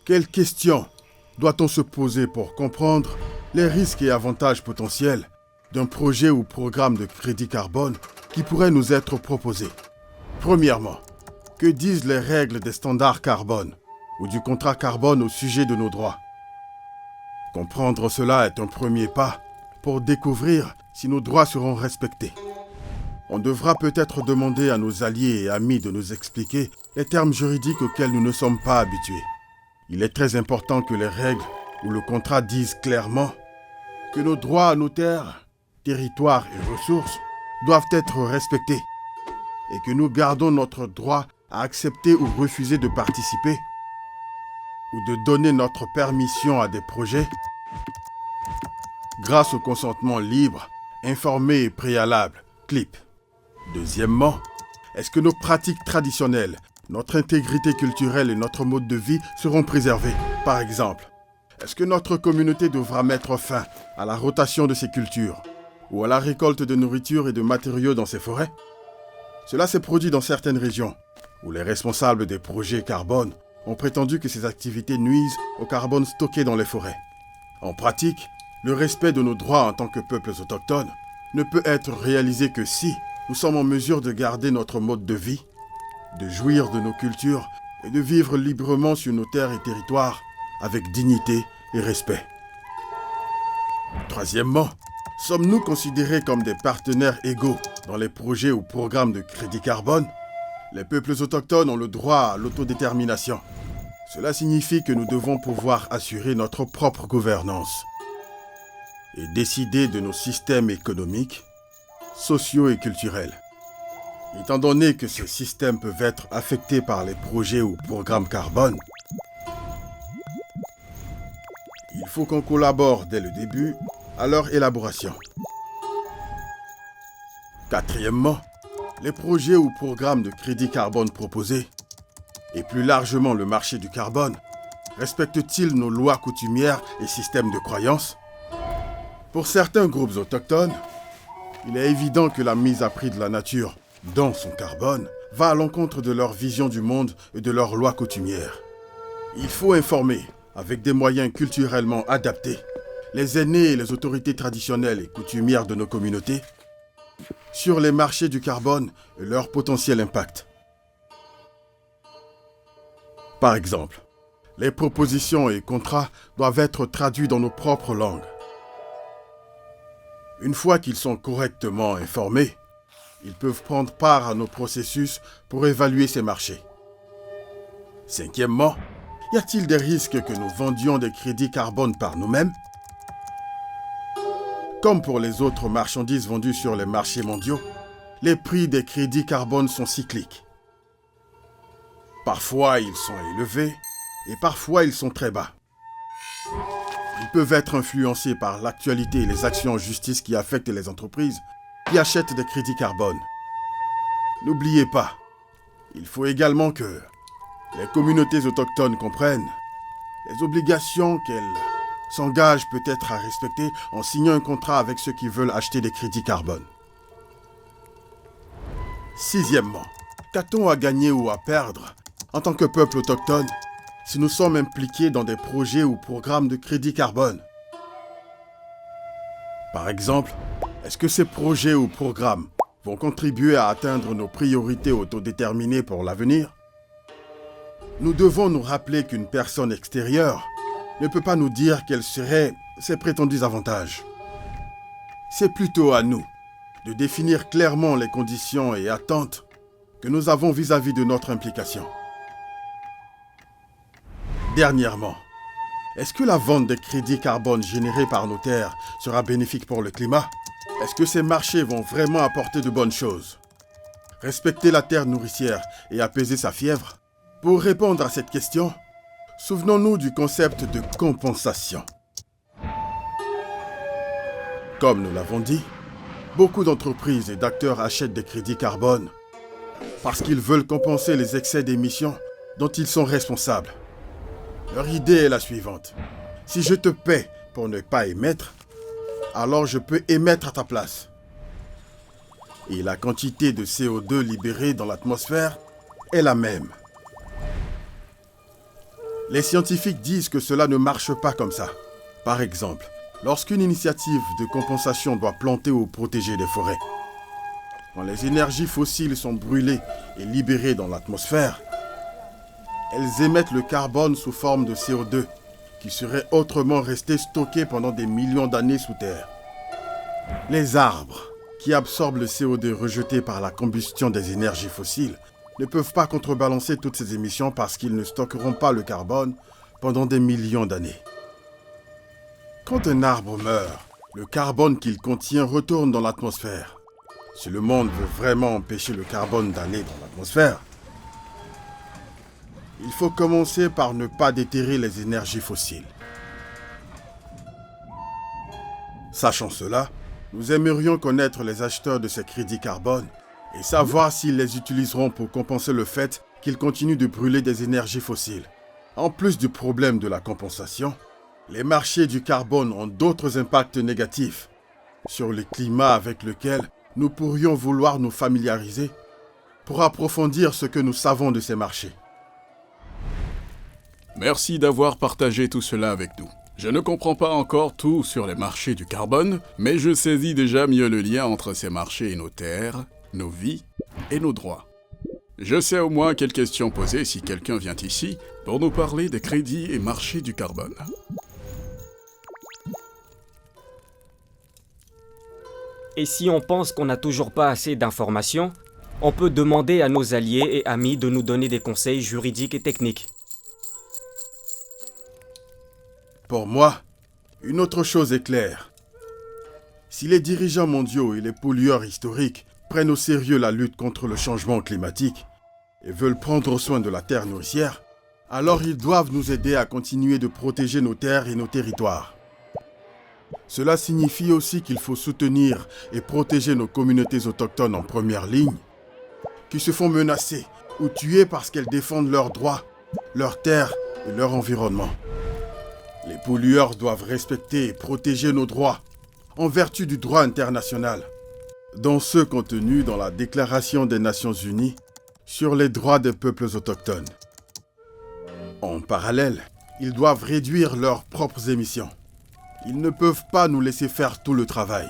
Quelles questions doit-on se poser pour comprendre les risques et avantages potentiels d'un projet ou programme de crédit carbone qui pourrait nous être proposé? Premièrement, que disent les règles des standards carbone ou du contrat carbone au sujet de nos droits? Comprendre cela est un premier pas pour découvrir si nos droits seront respectés. On devra peut-être demander à nos alliés et amis de nous expliquer les termes juridiques auxquels nous ne sommes pas habitués. Il est très important que les règles ou le contrat disent clairement que nos droits à nos terres, territoires et ressources doivent être respectés et que nous gardons notre droit à accepter ou refuser de participer ou de donner notre permission à des projets grâce au consentement libre, informé et préalable, CLIP. Deuxièmement, est-ce que nos pratiques traditionnelles, notre intégrité culturelle et notre mode de vie seront préservés? Par exemple, est-ce que notre communauté devra mettre fin à la rotation de ses cultures ou à la récolte de nourriture et de matériaux dans ses forêts? Cela s'est produit dans certaines régions où les responsables des projets carbone ont prétendu que ces activités nuisent au carbone stocké dans les forêts. En pratique, le respect de nos droits en tant que peuples autochtones ne peut être réalisé que si nous sommes en mesure de garder notre mode de vie, de jouir de nos cultures et de vivre librement sur nos terres et territoires avec dignité et respect. Troisièmement, sommes-nous considérés comme des partenaires égaux dans les projets ou programmes de crédit carbone? Les peuples autochtones ont le droit à l'autodétermination. Cela signifie que nous devons pouvoir assurer notre propre gouvernance et décider de nos systèmes économiques, sociaux et culturels. Étant donné que ces systèmes peuvent être affectés par les projets ou programmes carbone, il faut qu'on collabore dès le début à leur élaboration. Quatrièmement, les projets ou programmes de crédit carbone proposés, et plus largement le marché du carbone, respectent-ils nos lois coutumières et systèmes de croyance? Pour certains groupes autochtones, il est évident que la mise à prix de la nature, dont son carbone, va à l'encontre de leur vision du monde et de leurs lois coutumières. Il faut informer, avec des moyens culturellement adaptés, les aînés et les autorités traditionnelles et coutumières de nos communautés sur les marchés du carbone et leur potentiel impact. Par exemple, les propositions et contrats doivent être traduits dans nos propres langues. Une fois qu'ils sont correctement informés, ils peuvent prendre part à nos processus pour évaluer ces marchés. Cinquièmement, y a-t-il des risques que nous vendions des crédits carbone par nous-mêmes? Comme pour les autres marchandises vendues sur les marchés mondiaux, les prix des crédits carbone sont cycliques. Parfois, ils sont élevés et parfois, ils sont très bas. Ils peuvent être influencés par l'actualité et les actions en justice qui affectent les entreprises qui achètent des crédits carbone. N'oubliez pas, il faut également que les communautés autochtones comprennent les obligations qu'elles s'engagent peut-être à respecter en signant un contrat avec ceux qui veulent acheter des crédits carbone. Sixièmement, qu'a-t-on à gagner ou à perdre en tant que peuple autochtone si nous sommes impliqués dans des projets ou programmes de crédit carbone? Par exemple, est-ce que ces projets ou programmes vont contribuer à atteindre nos priorités autodéterminées pour l'avenir? Nous devons nous rappeler qu'une personne extérieure ne peut pas nous dire quels seraient ses prétendus avantages. C'est plutôt à nous de définir clairement les conditions et attentes que nous avons vis-à-vis de notre implication. Dernièrement, est-ce que la vente des crédits carbone générés par nos terres sera bénéfique pour le climat? Est-ce que ces marchés vont vraiment apporter de bonnes choses? Respecter la terre nourricière et apaiser sa fièvre? Pour répondre à cette question, souvenons-nous du concept de compensation. Comme nous l'avons dit, beaucoup d'entreprises et d'acteurs achètent des crédits carbone parce qu'ils veulent compenser les excès d'émissions dont ils sont responsables. Leur idée est la suivante. Si je te paie pour ne pas émettre, alors je peux émettre à ta place. Et la quantité de CO2 libérée dans l'atmosphère est la même. Les scientifiques disent que cela ne marche pas comme ça. Par exemple, lorsqu'une initiative de compensation doit planter ou protéger des forêts, quand les énergies fossiles sont brûlées et libérées dans l'atmosphère, elles émettent le carbone sous forme de CO2 qui serait autrement resté stocké pendant des millions d'années sous terre. Les arbres, qui absorbent le CO2 rejeté par la combustion des énergies fossiles, ne peuvent pas contrebalancer toutes ces émissions parce qu'ils ne stockeront pas le carbone pendant des millions d'années. Quand un arbre meurt, le carbone qu'il contient retourne dans l'atmosphère. Si le monde veut vraiment empêcher le carbone d'aller dans l'atmosphère, il faut commencer par ne pas déterrer les énergies fossiles. Sachant cela, nous aimerions connaître les acheteurs de ces crédits carbone et savoir s'ils les utiliseront pour compenser le fait qu'ils continuent de brûler des énergies fossiles. En plus du problème de la compensation, les marchés du carbone ont d'autres impacts négatifs sur le climat avec lequel nous pourrions vouloir nous familiariser pour approfondir ce que nous savons de ces marchés. Merci d'avoir partagé tout cela avec nous. Je ne comprends pas encore tout sur les marchés du carbone, mais je saisis déjà mieux le lien entre ces marchés et nos terres, nos vies et nos droits. Je sais au moins quelles questions poser si quelqu'un vient ici pour nous parler des crédits et marchés du carbone. Et si on pense qu'on n'a toujours pas assez d'informations, on peut demander à nos alliés et amis de nous donner des conseils juridiques et techniques. Pour moi, une autre chose est claire. Si les dirigeants mondiaux et les pollueurs historiques prennent au sérieux la lutte contre le changement climatique et veulent prendre soin de la terre nourricière, alors ils doivent nous aider à continuer de protéger nos terres et nos territoires. Cela signifie aussi qu'il faut soutenir et protéger nos communautés autochtones en première ligne, qui se font menacer ou tuer parce qu'elles défendent leurs droits, leurs terres et leur environnement. Les pollueurs doivent respecter et protéger nos droits, en vertu du droit international, dont ceux contenus dans la Déclaration des Nations Unies sur les droits des peuples autochtones. En parallèle, ils doivent réduire leurs propres émissions. Ils ne peuvent pas nous laisser faire tout le travail.